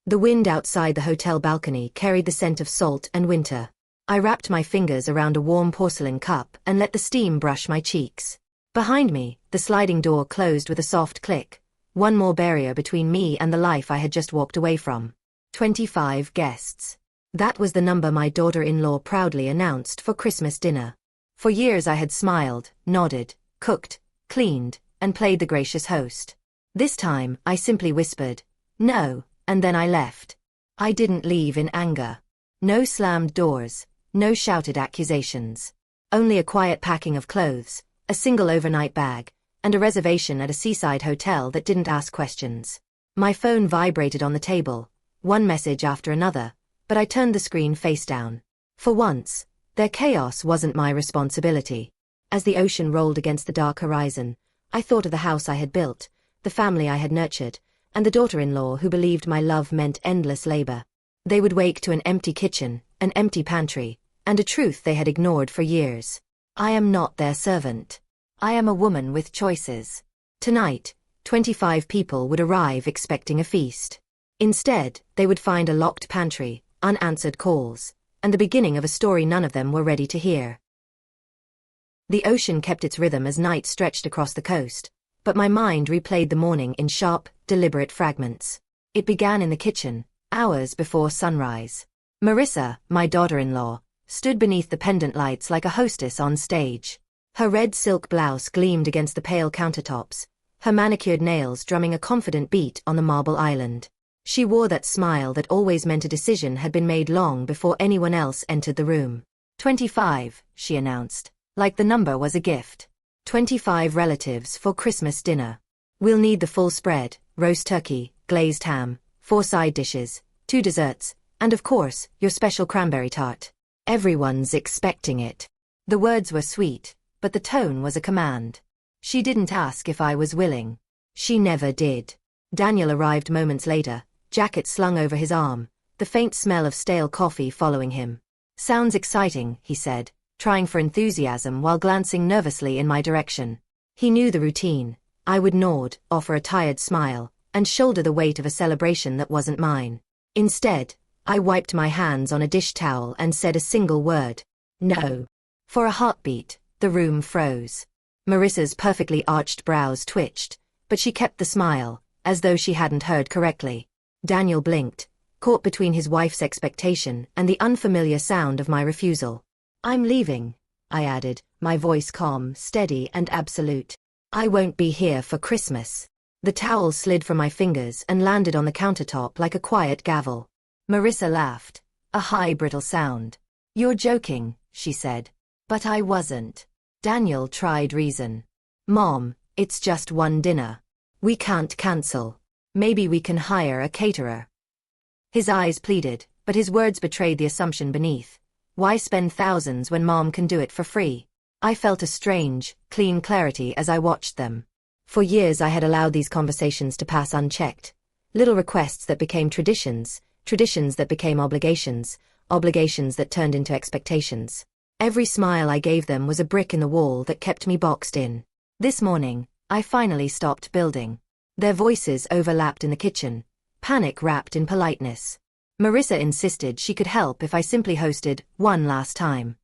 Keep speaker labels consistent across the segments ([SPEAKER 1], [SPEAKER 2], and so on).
[SPEAKER 1] The wind outside the hotel balcony carried the scent of salt and winter. I wrapped my fingers around a warm porcelain cup and let the steam brush my cheeks. Behind me, the sliding door closed with a soft click, one more barrier between me and the life I had just walked away from. 25 guests. That was the number my daughter-in-law proudly announced for Christmas dinner. For years I had smiled, nodded, cooked, cleaned, and played the gracious host. This time, I simply whispered, "No," and then I left. I didn't leave in anger. No slammed doors, no shouted accusations. Only a quiet packing of clothes, a single overnight bag, and a reservation at a seaside hotel that didn't ask questions. My phone vibrated on the table, one message after another, but I turned the screen face down. For once, their chaos wasn't my responsibility. As the ocean rolled against the dark horizon, I thought of the house I had built, the family I had nurtured, and the daughter-in-law who believed my love meant endless labor. They would wake to an empty kitchen, an empty pantry, and a truth they had ignored for years. I am not their servant. I am a woman with choices. Tonight, 25 people would arrive expecting a feast. Instead, they would find a locked pantry, unanswered calls, and the beginning of a story none of them were ready to hear. The ocean kept its rhythm as night stretched across the coast, but my mind replayed the morning in sharp, deliberate fragments. It began in the kitchen, hours before sunrise. Marissa, my daughter-in-law, stood beneath the pendant lights like a hostess on stage. Her red silk blouse gleamed against the pale countertops, her manicured nails drumming a confident beat on the marble island. She wore that smile that always meant a decision had been made long before anyone else entered the room. 25, she announced, like the number was a gift. 25 relatives for Christmas dinner. We'll need the full spread, roast turkey, glazed ham, 4 side dishes, 2 desserts, and of course, your special cranberry tart. Everyone's expecting it. The words were sweet, but the tone was a command. She didn't ask if I was willing. She never did. Daniel arrived moments later, jacket slung over his arm, the faint smell of stale coffee following him. "Sounds exciting," he said, trying for enthusiasm while glancing nervously in my direction. He knew the routine. I would nod, offer a tired smile, and shoulder the weight of a celebration that wasn't mine. Instead, I wiped my hands on a dish towel and said a single word. No. For a heartbeat, the room froze. Marissa's perfectly arched brows twitched, but she kept the smile, as though she hadn't heard correctly. Daniel blinked, caught between his wife's expectation and the unfamiliar sound of my refusal. "I'm leaving," I added, my voice calm, steady, and absolute. "I won't be here for Christmas." The towel slid from my fingers and landed on the countertop like a quiet gavel. Marissa laughed, a high, brittle sound. "You're joking," she said. But I wasn't. Daniel tried reason. "Mom, it's just one dinner. We can't cancel. Maybe we can hire a caterer." His eyes pleaded, but his words betrayed the assumption beneath. Why spend thousands when Mom can do it for free? I felt a strange, clean clarity as I watched them. For years I had allowed these conversations to pass unchecked. Little requests that became traditions, traditions that became obligations, obligations that turned into expectations. Every smile I gave them was a brick in the wall that kept me boxed in. This morning, I finally stopped building. Their voices overlapped in the kitchen, panic wrapped in politeness. Marissa insisted she could help if I simply hosted one last time.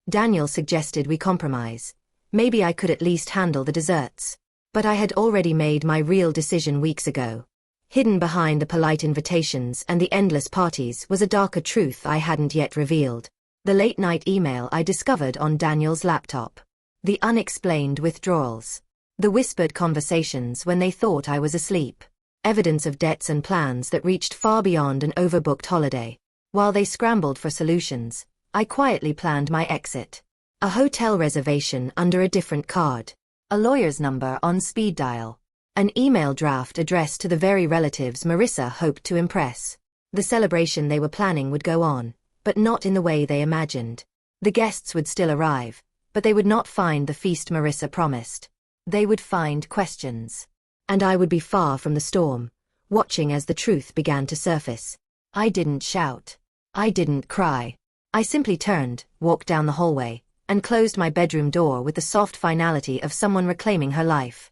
[SPEAKER 1] Daniel suggested we compromise. Maybe I could at least handle the desserts. But I had already made my real decision weeks ago. Hidden behind the polite invitations and the endless parties was a darker truth I hadn't yet revealed. The late-night email I discovered on Daniel's laptop. The unexplained withdrawals. The whispered conversations when they thought I was asleep. Evidence of debts and plans that reached far beyond an overbooked holiday. While they scrambled for solutions, I quietly planned my exit. A hotel reservation under a different card. A lawyer's number on speed dial. An email draft addressed to the very relatives Marissa hoped to impress. The celebration they were planning would go on, but not in the way they imagined. The guests would still arrive, but they would not find the feast Marissa promised. They would find questions. And I would be far from the storm, watching as the truth began to surface. I didn't shout. I didn't cry. I simply turned, walked down the hallway, and closed my bedroom door with the soft finality of someone reclaiming her life.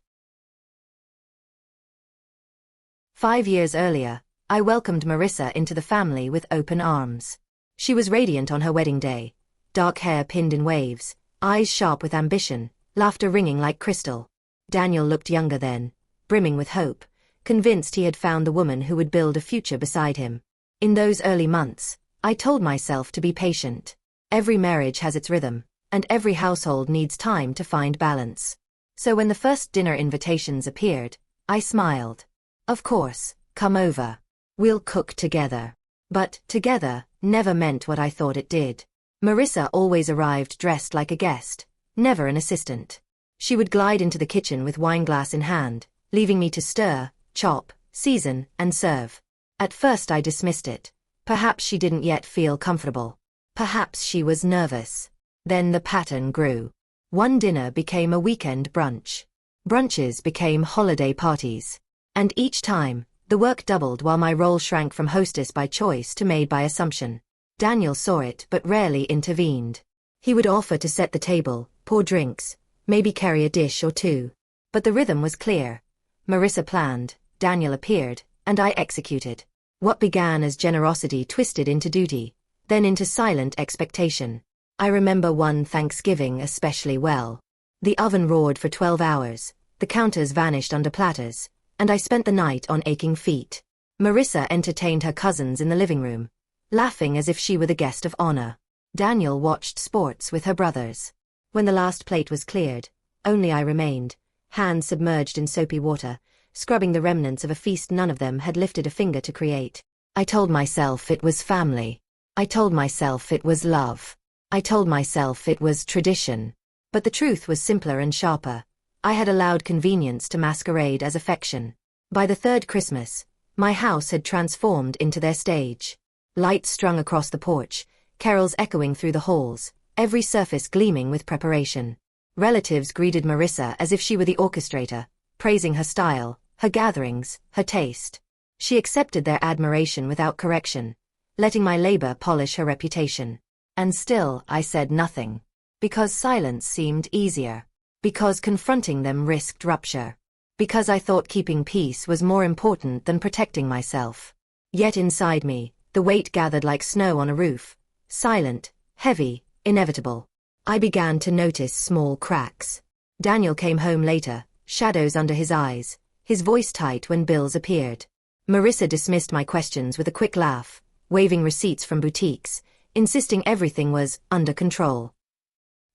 [SPEAKER 1] 5 years earlier, I welcomed Marissa into the family with open arms. She was radiant on her wedding day, dark hair pinned in waves, eyes sharp with ambition, laughter ringing like crystal. Daniel looked younger then, brimming with hope, convinced he had found the woman who would build a future beside him. In those early months, I told myself to be patient. Every marriage has its rhythm, and every household needs time to find balance. So when the first dinner invitations appeared, I smiled. Of course, come over. We'll cook together. But together never meant what I thought it did. Marissa always arrived dressed like a guest, never an assistant. She would glide into the kitchen with wineglass in hand, leaving me to stir, chop, season, and serve. At first I dismissed it. Perhaps she didn't yet feel comfortable. Perhaps she was nervous. Then the pattern grew. One dinner became a weekend brunch. Brunches became holiday parties. And each time, the work doubled while my role shrank from hostess by choice to maid by assumption. Daniel saw it but rarely intervened. He would offer to set the table, pour drinks, maybe carry a dish or two. But the rhythm was clear. Marissa planned, Daniel appeared, and I executed. What began as generosity twisted into duty, then into silent expectation. I remember one Thanksgiving especially well. The oven roared for 12 hours, the counters vanished under platters, and I spent the night on aching feet. Marissa entertained her cousins in the living room, laughing as if she were the guest of honor. Daniel watched sports with her brothers. When the last plate was cleared, only I remained, hands submerged in soapy water, scrubbing the remnants of a feast none of them had lifted a finger to create. I told myself it was family. I told myself it was love. I told myself it was tradition. But the truth was simpler and sharper. I had allowed convenience to masquerade as affection. By the third Christmas, my house had transformed into their stage. Lights strung across the porch, carols echoing through the halls, every surface gleaming with preparation. Relatives greeted Marissa as if she were the orchestrator, praising her style, her gatherings, her taste. She accepted their admiration without correction, letting my labor polish her reputation. And still I said nothing. Because silence seemed easier. Because confronting them risked rupture. Because I thought keeping peace was more important than protecting myself. Yet inside me, the weight gathered like snow on a roof. Silent, heavy, inevitable. I began to notice small cracks. Daniel came home later, shadows under his eyes, his voice tight when bills appeared. Marissa dismissed my questions with a quick laugh, waving receipts from boutiques, insisting everything was under control.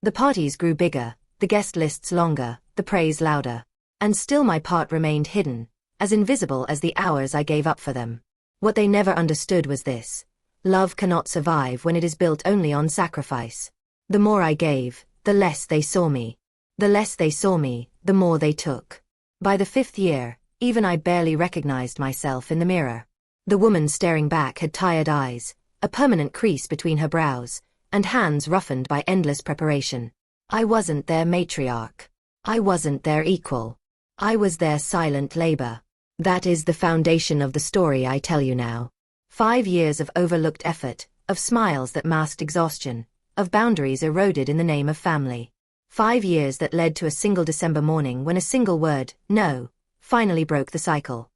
[SPEAKER 1] The parties grew bigger, the guest lists longer, the praise louder. And still my part remained hidden, as invisible as the hours I gave up for them. What they never understood was this: love cannot survive when it is built only on sacrifice. The more I gave, the less they saw me. The less they saw me, the more they took. By the 5th year, even I barely recognized myself in the mirror. The woman staring back had tired eyes, a permanent crease between her brows, and hands roughened by endless preparation. I wasn't their matriarch. I wasn't their equal. I was their silent labor. That is the foundation of the story I tell you now. 5 years of overlooked effort, of smiles that masked exhaustion, of boundaries eroded in the name of family. 5 years that led to a single December morning when a single word, no, finally broke the cycle.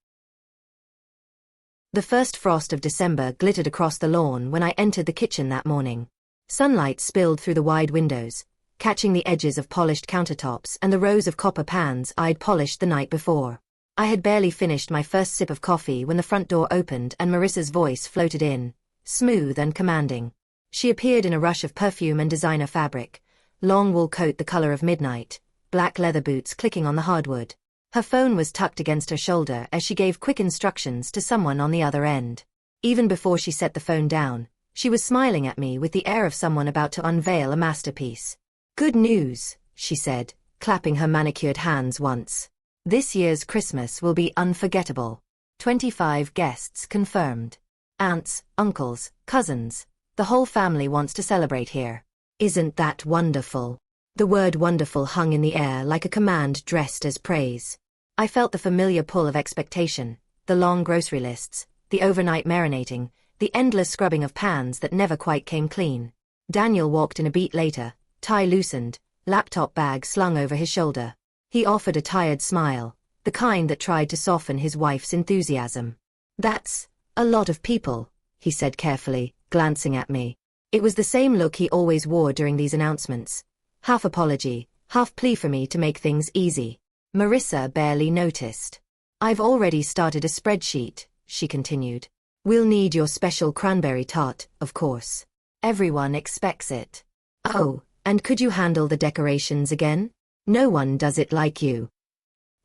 [SPEAKER 1] The first frost of December glittered across the lawn when I entered the kitchen that morning. Sunlight spilled through the wide windows, catching the edges of polished countertops and the rows of copper pans I'd polished the night before. I had barely finished my first sip of coffee when the front door opened and Marissa's voice floated in, smooth and commanding. She appeared in a rush of perfume and designer fabric, long wool coat the color of midnight, black leather boots clicking on the hardwood. Her phone was tucked against her shoulder as she gave quick instructions to someone on the other end. Even before she set the phone down, she was smiling at me with the air of someone about to unveil a masterpiece. "Good news," she said, clapping her manicured hands once. "This year's Christmas will be unforgettable. 25 guests confirmed. Aunts, uncles, cousins. The whole family wants to celebrate here. Isn't that wonderful?" The word wonderful hung in the air like a command dressed as praise. I felt the familiar pull of expectation, the long grocery lists, the overnight marinating, the endless scrubbing of pans that never quite came clean. Daniel walked in a beat later, tie loosened, laptop bag slung over his shoulder. He offered a tired smile, the kind that tried to soften his wife's enthusiasm. "That's A lot of people, he said carefully, glancing at me. It was the same look he always wore during these announcements. Half apology, half plea for me to make things easy. Marissa barely noticed. I've already started a spreadsheet, she continued. We'll need your special cranberry tart, of course. Everyone expects it. Oh, and could you handle the decorations again? No one does it like you.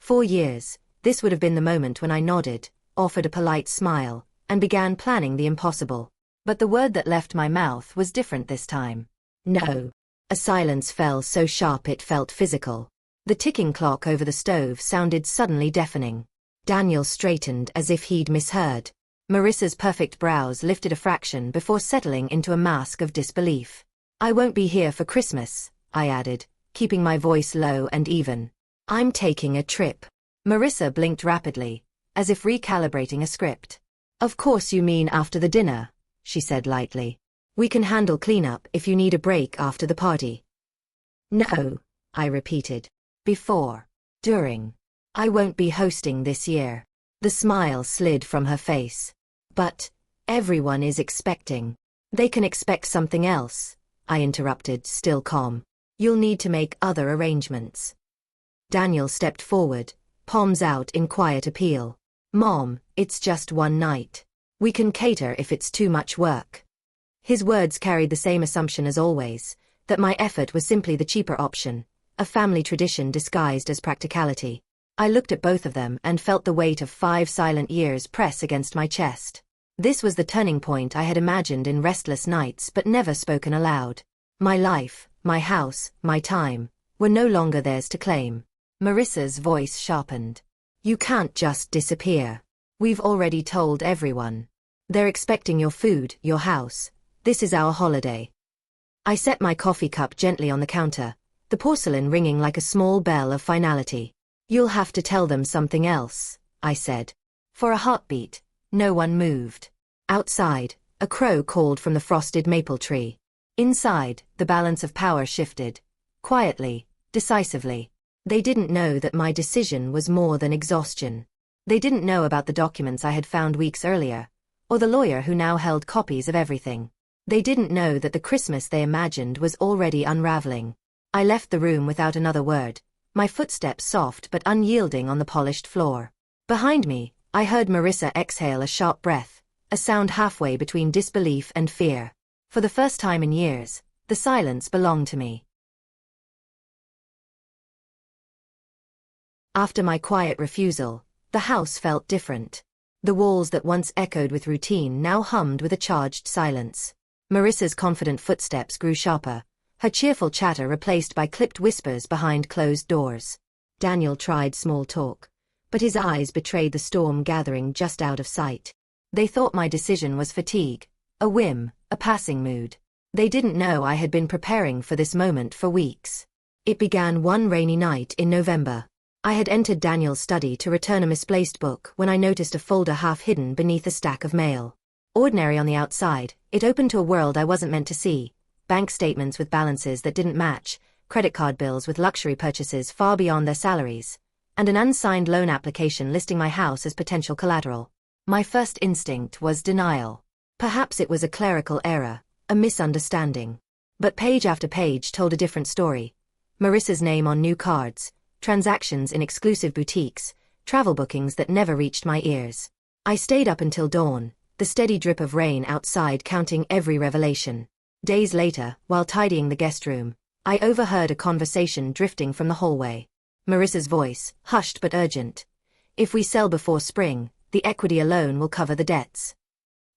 [SPEAKER 1] 4 years, this would have been the moment when I nodded, offered a polite smile, and began planning the impossible. But the word that left my mouth was different this time. No. A silence fell so sharp it felt physical. The ticking clock over the stove sounded suddenly deafening. Daniel straightened as if he'd misheard. Marissa's perfect brows lifted a fraction before settling into a mask of disbelief. I won't be here for Christmas, I added, keeping my voice low and even. I'm taking a trip. Marissa blinked rapidly, as if recalibrating a script. Of course you mean after the dinner, she said lightly. We can handle cleanup if you need a break after the party. No, I repeated. Before. During. I won't be hosting this year. The smile slid from her face. But everyone is expecting. They can expect something else, I interrupted, still calm. You'll need to make other arrangements. Daniel stepped forward, palms out in quiet appeal. Mom, it's just one night. We can cater if it's too much work. His words carried the same assumption as always, that my effort was simply the cheaper option, a family tradition disguised as practicality. I looked at both of them and felt the weight of 5 silent years press against my chest. This was the turning point I had imagined in restless nights but never spoken aloud. My life, my house, my time, were no longer theirs to claim. Marissa's voice sharpened. You can't just disappear. We've already told everyone. They're expecting your food, your house. This is our holiday. I set my coffee cup gently on the counter, the porcelain ringing like a small bell of finality. You'll have to tell them something else, I said. For a heartbeat, no one moved. Outside, a crow called from the frosted maple tree. Inside, the balance of power shifted. Quietly, decisively. They didn't know that my decision was more than exhaustion. They didn't know about the documents I had found weeks earlier, or the lawyer who now held copies of everything. They didn't know that the Christmas they imagined was already unraveling. I left the room without another word, my footsteps soft but unyielding on the polished floor. Behind me, I heard Marissa exhale a sharp breath, a sound halfway between disbelief and fear. For the first time in years, the silence belonged to me. After my quiet refusal, the house felt different. The walls that once echoed with routine now hummed with a charged silence. Marissa's confident footsteps grew sharper, her cheerful chatter replaced by clipped whispers behind closed doors. Daniel tried small talk, but his eyes betrayed the storm gathering just out of sight. They thought my decision was fatigue, a whim, a passing mood. They didn't know I had been preparing for this moment for weeks. It began one rainy night in November. I had entered Daniel's study to return a misplaced book when I noticed a folder half hidden beneath a stack of mail. Ordinary on the outside, it opened to a world I wasn't meant to see. Bank statements with balances that didn't match, credit card bills with luxury purchases far beyond their salaries, and an unsigned loan application listing my house as potential collateral. My first instinct was denial. Perhaps it was a clerical error, a misunderstanding. But page after page told a different story. Marissa's name on new cards, transactions in exclusive boutiques, travel bookings that never reached my ears. I stayed up until dawn, the steady drip of rain outside counting every revelation. Days later, while tidying the guest room, I overheard a conversation drifting from the hallway. Marissa's voice, hushed but urgent. If we sell before spring, the equity alone will cover the debts.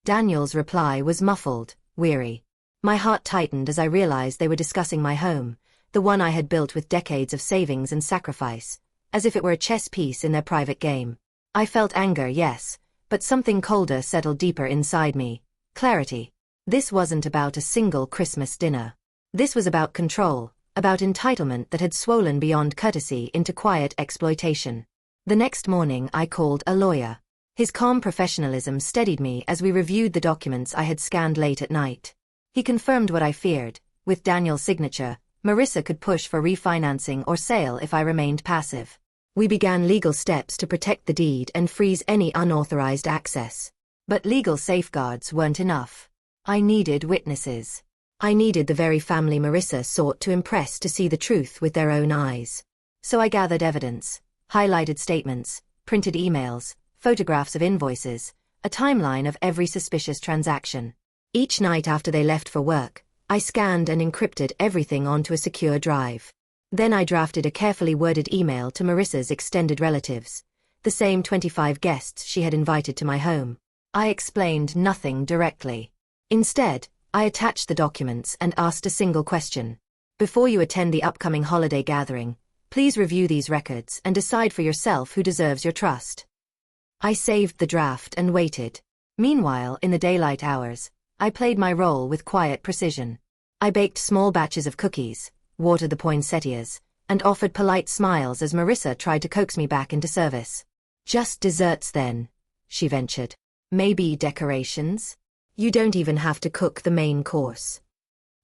[SPEAKER 1] Daniel's reply was muffled, weary. My heart tightened as I realized they were discussing my home, the one I had built with decades of savings and sacrifice, as if it were a chess piece in their private game. I felt anger, yes, but something colder settled deeper inside me. Clarity. This wasn't about a single Christmas dinner. This was about control, about entitlement that had swollen beyond courtesy into quiet exploitation. The next morning I called a lawyer. His calm professionalism steadied me as we reviewed the documents I had scanned late at night. He confirmed what I feared. With Daniel's signature, Marissa could push for refinancing or sale if I remained passive. We began legal steps to protect the deed and freeze any unauthorized access. But legal safeguards weren't enough. I needed witnesses. I needed the very family Marissa sought to impress to see the truth with their own eyes. So I gathered evidence, highlighted statements, printed emails, photographs of invoices, a timeline of every suspicious transaction. Each night after they left for work, I scanned and encrypted everything onto a secure drive. Then I drafted a carefully worded email to Marissa's extended relatives, the same 25 guests she had invited to my home. I explained nothing directly. Instead, I attached the documents and asked a single question. Before you attend the upcoming holiday gathering, please review these records and decide for yourself who deserves your trust. I saved the draft and waited. Meanwhile, in the daylight hours, I played my role with quiet precision. I baked small batches of cookies, watered the poinsettias, and offered polite smiles as Marissa tried to coax me back into service. Just desserts then, she ventured. Maybe decorations? You don't even have to cook the main course.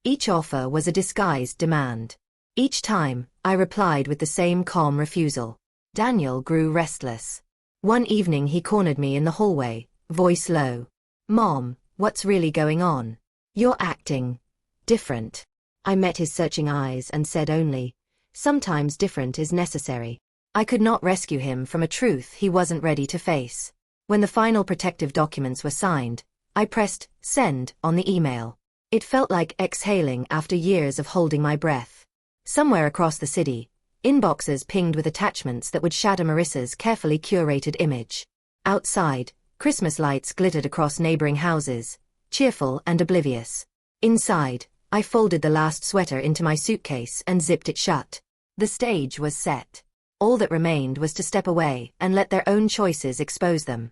[SPEAKER 1] Each offer was a disguised demand. Each time, I replied with the same calm refusal. Daniel grew restless. One evening he cornered me in the hallway, voice low. Mom, what's really going on? You're acting different. I met his searching eyes and said only, sometimes different is necessary. I could not rescue him from a truth he wasn't ready to face. When the final protective documents were signed, I pressed send on the email. It felt like exhaling after years of holding my breath. Somewhere across the city, inboxes pinged with attachments that would shatter Marissa's carefully curated image. Outside, Christmas lights glittered across neighboring houses, cheerful and oblivious. Inside, I folded the last sweater into my suitcase and zipped it shut. The stage was set. All that remained was to step away and let their own choices expose them.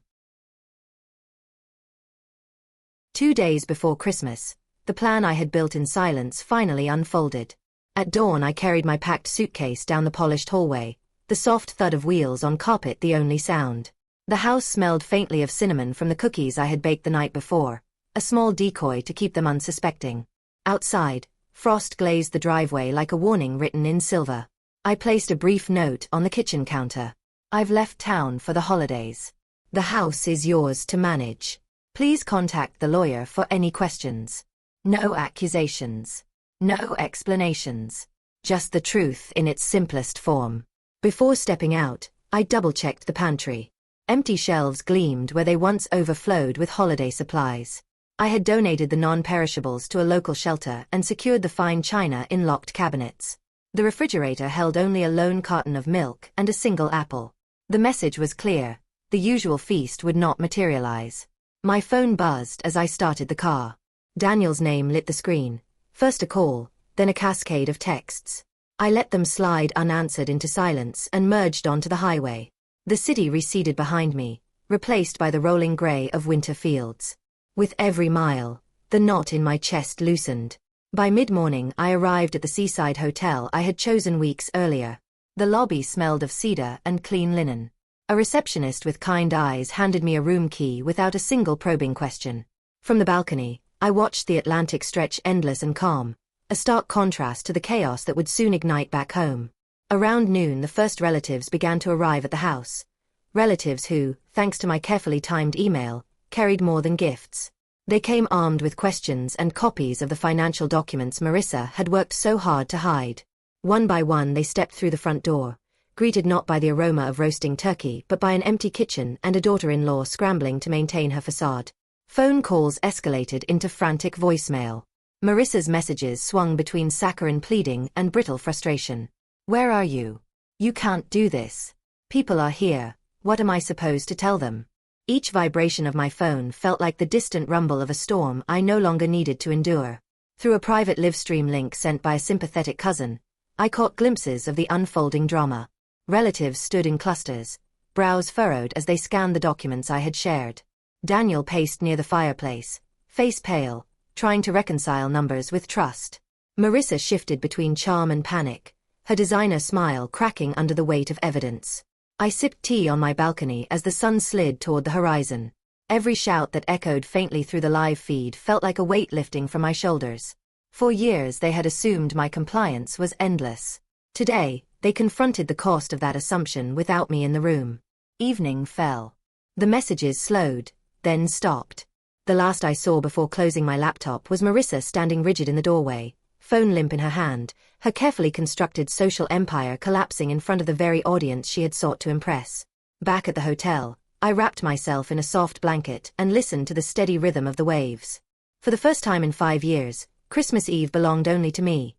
[SPEAKER 1] 2 days before Christmas, the plan I had built in silence finally unfolded. At dawn I carried my packed suitcase down the polished hallway, the soft thud of wheels on carpet the only sound. The house smelled faintly of cinnamon from the cookies I had baked the night before, a small decoy to keep them unsuspecting. Outside, frost glazed the driveway like a warning written in silver. I placed a brief note on the kitchen counter. I've left town for the holidays. The house is yours to manage. Please contact the lawyer for any questions. No accusations. No explanations. Just the truth in its simplest form. Before stepping out, I double-checked the pantry. Empty shelves gleamed where they once overflowed with holiday supplies. I had donated the non-perishables to a local shelter and secured the fine china in locked cabinets. The refrigerator held only a lone carton of milk and a single apple. The message was clear: the usual feast would not materialize. My phone buzzed as I started the car. Daniel's name lit the screen. First a call, then a cascade of texts. I let them slide unanswered into silence and merged onto the highway. The city receded behind me, replaced by the rolling gray of winter fields. With every mile, the knot in my chest loosened. By mid-morning I arrived at the seaside hotel I had chosen weeks earlier. The lobby smelled of cedar and clean linen. A receptionist with kind eyes handed me a room key without a single probing question. From the balcony, I watched the Atlantic stretch endless and calm, a stark contrast to the chaos that would soon ignite back home. Around noon the first relatives began to arrive at the house. Relatives who, thanks to my carefully timed email, carried more than gifts. They came armed with questions and copies of the financial documents Marissa had worked so hard to hide. One by one they stepped through the front door, greeted not by the aroma of roasting turkey but by an empty kitchen and a daughter-in-law scrambling to maintain her facade. Phone calls escalated into frantic voicemail. Marissa's messages swung between saccharine pleading and brittle frustration. Where are you? You can't do this. People are here. What am I supposed to tell them? Each vibration of my phone felt like the distant rumble of a storm I no longer needed to endure. Through a private livestream link sent by a sympathetic cousin, I caught glimpses of the unfolding drama. Relatives stood in clusters, brows furrowed as they scanned the documents I had shared. Daniel paced near the fireplace, face pale, trying to reconcile numbers with trust. Marissa shifted between charm and panic, her designer smile cracking under the weight of evidence. I sipped tea on my balcony as the sun slid toward the horizon. Every shout that echoed faintly through the live feed felt like a weight lifting from my shoulders. For years they had assumed my compliance was endless. Today, they confronted the cost of that assumption without me in the room. Evening fell. The messages slowed, then stopped. The last I saw before closing my laptop was Marissa standing rigid in the doorway, phone limp in her hand, her carefully constructed social empire collapsing in front of the very audience she had sought to impress. Back at the hotel, I wrapped myself in a soft blanket and listened to the steady rhythm of the waves. For the first time in 5 years, Christmas Eve belonged only to me.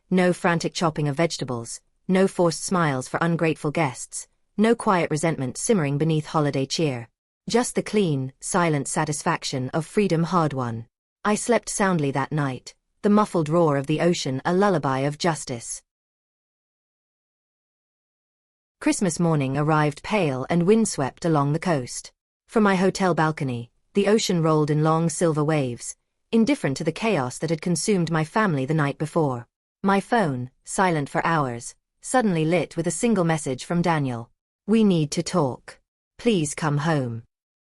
[SPEAKER 1] No frantic chopping of vegetables, no forced smiles for ungrateful guests, no quiet resentment simmering beneath holiday cheer. Just the clean, silent satisfaction of freedom hard-won. I slept soundly that night, the muffled roar of the ocean a lullaby of justice. Christmas morning arrived pale and windswept along the coast. From my hotel balcony, the ocean rolled in long silver waves, indifferent to the chaos that had consumed my family the night before. My phone, silent for hours, suddenly lit with a single message from Daniel. "We need to talk. Please come home."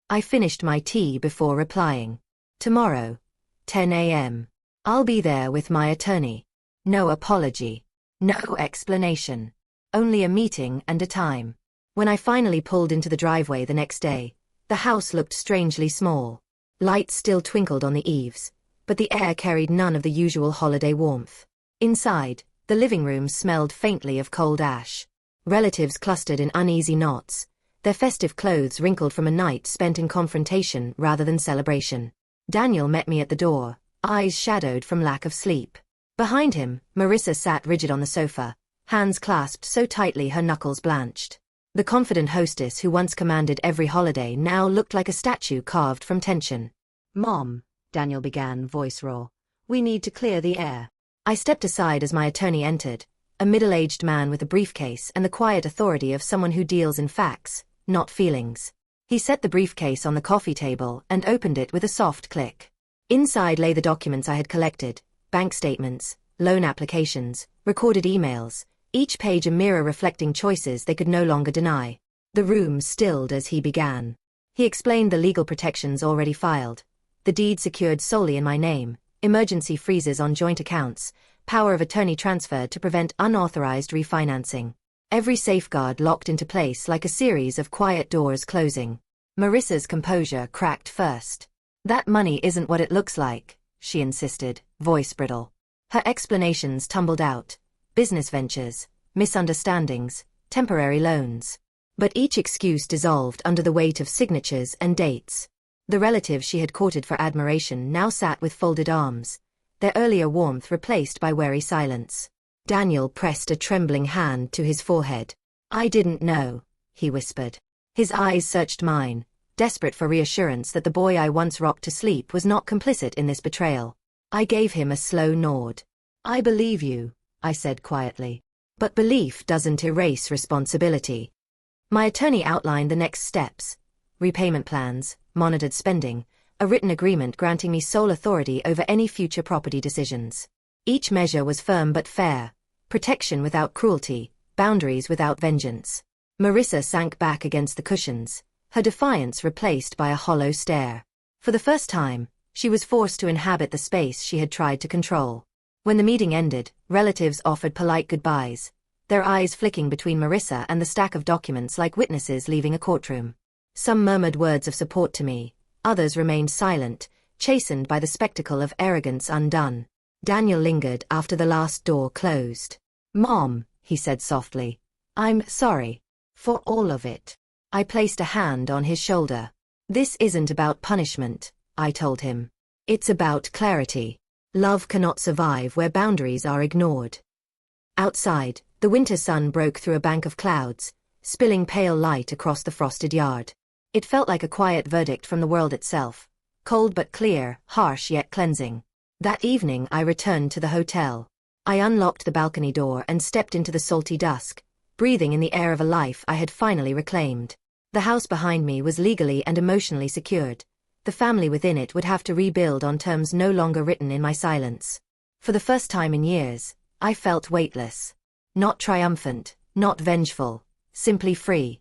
[SPEAKER 1] I finished my tea before replying. "Tomorrow, 10 a.m. I'll be there with my attorney." No apology. No explanation. Only a meeting and a time. When I finally pulled into the driveway the next day, the house looked strangely small. Lights still twinkled on the eaves, but the air carried none of the usual holiday warmth. Inside, the living room smelled faintly of cold ash. Relatives clustered in uneasy knots, their festive clothes wrinkled from a night spent in confrontation rather than celebration. Daniel met me at the door, eyes shadowed from lack of sleep. Behind him, Marissa sat rigid on the sofa, hands clasped so tightly her knuckles blanched. The confident hostess who once commanded every holiday now looked like a statue carved from tension. "Mom," Daniel began, voice raw, "we need to clear the air." I stepped aside as my attorney entered, a middle-aged man with a briefcase and the quiet authority of someone who deals in facts, not feelings. He set the briefcase on the coffee table and opened it with a soft click. Inside lay the documents I had collected, bank statements, loan applications, recorded emails, each page a mirror reflecting choices they could no longer deny. The room stilled as he began. He explained the legal protections already filed, the deed secured solely in my name, emergency freezes on joint accounts, power of attorney transferred to prevent unauthorized refinancing. Every safeguard locked into place like a series of quiet doors closing. Marissa's composure cracked first. "That money isn't what it looks like," she insisted, voice brittle. Her explanations tumbled out. Business ventures, misunderstandings, temporary loans. But each excuse dissolved under the weight of signatures and dates. The relatives she had courted for admiration now sat with folded arms, their earlier warmth replaced by wary silence. Daniel pressed a trembling hand to his forehead. "I didn't know," he whispered. His eyes searched mine, desperate for reassurance that the boy I once rocked to sleep was not complicit in this betrayal. I gave him a slow nod. "I believe you," I said quietly. "But belief doesn't erase responsibility." My attorney outlined the next steps: repayment plans, monitored spending, a written agreement granting me sole authority over any future property decisions. Each measure was firm but fair, protection without cruelty, boundaries without vengeance. Marissa sank back against the cushions, her defiance replaced by a hollow stare. For the first time, she was forced to inhabit the space she had tried to control. When the meeting ended, relatives offered polite goodbyes, their eyes flicking between Marissa and the stack of documents like witnesses leaving a courtroom. Some murmured words of support to me, others remained silent, chastened by the spectacle of arrogance undone. Daniel lingered after the last door closed. "Mom," he said softly, "I'm sorry. For all of it." I placed a hand on his shoulder. "This isn't about punishment," I told him. "It's about clarity. Love cannot survive where boundaries are ignored." Outside, the winter sun broke through a bank of clouds, spilling pale light across the frosted yard. It felt like a quiet verdict from the world itself, cold but clear, harsh yet cleansing. That evening I returned to the hotel. I unlocked the balcony door and stepped into the salty dusk, breathing in the air of a life I had finally reclaimed. The house behind me was legally and emotionally secured. The family within it would have to rebuild on terms no longer written in my silence. For the first time in years, I felt weightless. Not triumphant, not vengeful, simply free.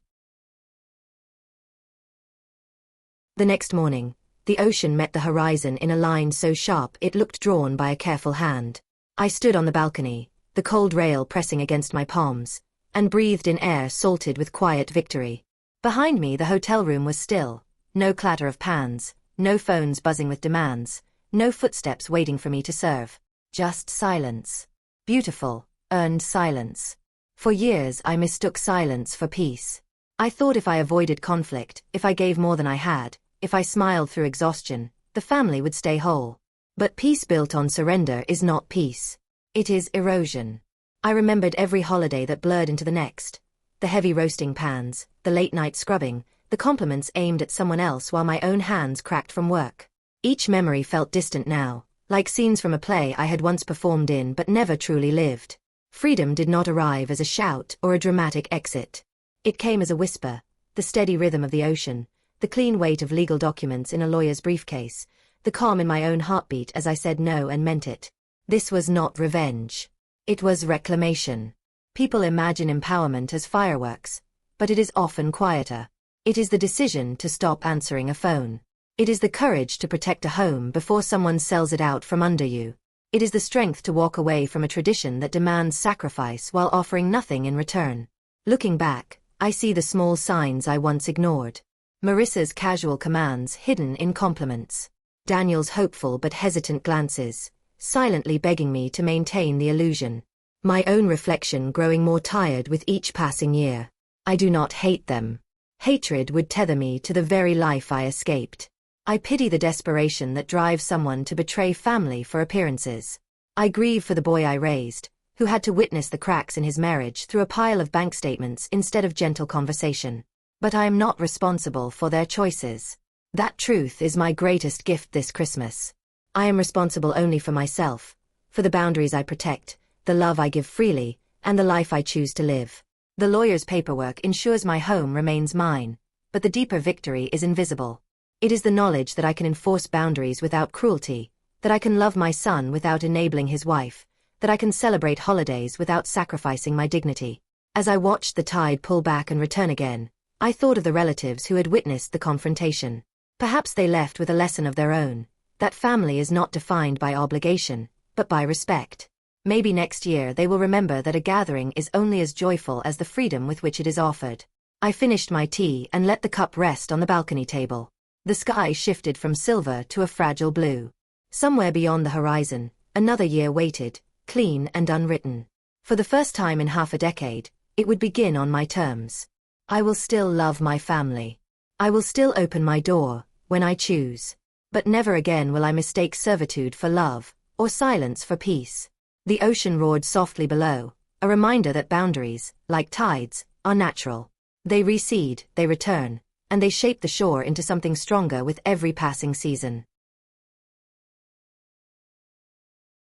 [SPEAKER 1] The next morning, the ocean met the horizon in a line so sharp it looked drawn by a careful hand. I stood on the balcony, the cold rail pressing against my palms, and breathed in air salted with quiet victory. Behind me the hotel room was still, No clatter of pans, no phones buzzing with demands, no footsteps waiting for me to serve. Just silence. Beautiful, earned silence. For years I mistook silence for peace. I thought if I avoided conflict, if I gave more than I had, if I smiled through exhaustion, the family would stay whole. But peace built on surrender is not peace. It is erosion. I remembered every holiday that blurred into the next. The heavy roasting pans, the late-night scrubbing, the compliments aimed at someone else while my own hands cracked from work. Each memory felt distant now, like scenes from a play I had once performed in but never truly lived. Freedom did not arrive as a shout or a dramatic exit. It came as a whisper, the steady rhythm of the ocean, the clean weight of legal documents in a lawyer's briefcase, the calm in my own heartbeat as I said no and meant it. This was not revenge. It was reclamation. People imagine empowerment as fireworks, but it is often quieter. It is the decision to stop answering a phone. It is the courage to protect a home before someone sells it out from under you. It is the strength to walk away from a tradition that demands sacrifice while offering nothing in return. Looking back, I see the small signs I once ignored. Marissa's casual commands hidden in compliments. Daniel's hopeful but hesitant glances, silently begging me to maintain the illusion. My own reflection growing more tired with each passing year. I do not hate them. Hatred would tether me to the very life I escaped. I pity the desperation that drives someone to betray family for appearances. I grieve for the boy I raised, who had to witness the cracks in his marriage through a pile of bank statements instead of gentle conversation. But I am not responsible for their choices. That truth is my greatest gift this Christmas. I am responsible only for myself, for the boundaries I protect, the love I give freely, and the life I choose to live. The lawyer's paperwork ensures my home remains mine, but the deeper victory is invisible. It is the knowledge that I can enforce boundaries without cruelty, that I can love my son without enabling his wife, that I can celebrate holidays without sacrificing my dignity. As I watched the tide pull back and return again, I thought of the relatives who had witnessed the confrontation. Perhaps they left with a lesson of their own, that family is not defined by obligation, but by respect. Maybe next year they will remember that a gathering is only as joyful as the freedom with which it is offered. I finished my tea and let the cup rest on the balcony table. The sky shifted from silver to a fragile blue. Somewhere beyond the horizon, another year waited, clean and unwritten. For the first time in half a decade, it would begin on my terms. I will still love my family. I will still open my door, when I choose. But never again will I mistake servitude for love, or silence for peace. The ocean roared softly below, a reminder that boundaries, like tides, are natural. They recede, they return, and they shape the shore into something stronger with every passing season.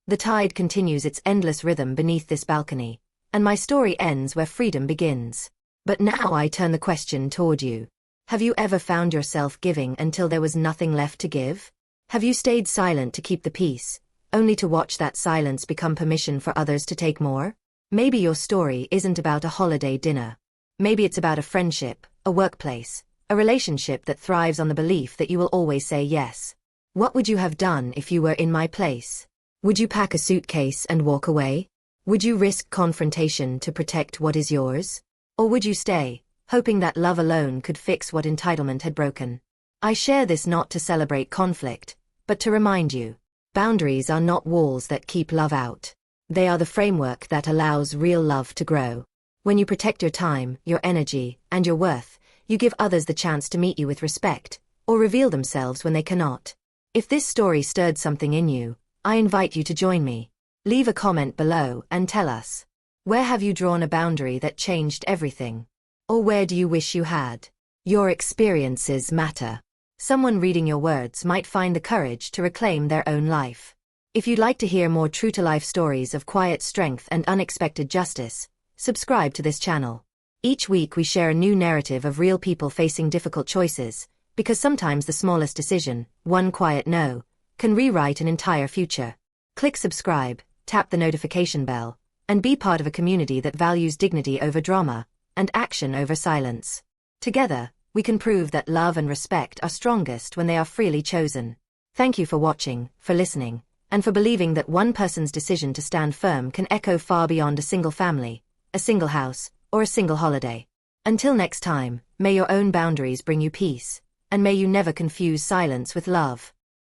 [SPEAKER 1] The tide continues its endless rhythm beneath this balcony, and my story ends where freedom begins. But now I turn the question toward you. Have you ever found yourself giving until there was nothing left to give? Have you stayed silent to keep the peace, only to watch that silence become permission for others to take more? Maybe your story isn't about a holiday dinner. Maybe it's about a friendship, a workplace, a relationship that thrives on the belief that you will always say yes. What would you have done if you were in my place? Would you pack a suitcase and walk away? Would you risk confrontation to protect what is yours? Or would you stay, hoping that love alone could fix what entitlement had broken? I share this not to celebrate conflict, but to remind you. Boundaries are not walls that keep love out. They are the framework that allows real love to grow. When you protect your time, your energy, and your worth, you give others the chance to meet you with respect, or reveal themselves when they cannot. If this story stirred something in you, I invite you to join me. Leave a comment below and tell us. Where have you drawn a boundary that changed everything? Or where do you wish you had? Your experiences matter. Someone reading your words might find the courage to reclaim their own life. If you'd like to hear more true-to-life stories of quiet strength and unexpected justice, subscribe to this channel. Each week we share a new narrative of real people facing difficult choices, because sometimes the smallest decision, one quiet no, can rewrite an entire future. Click subscribe, tap the notification bell, and be part of a community that values dignity over drama, and action over silence. Together, we can prove that love and respect are strongest when they are freely chosen. Thank you for watching, for listening, and for believing that one person's decision to stand firm can echo far beyond a single family, a single house, or a single holiday. Until next time, may your own boundaries bring you peace, and may you never confuse silence with love.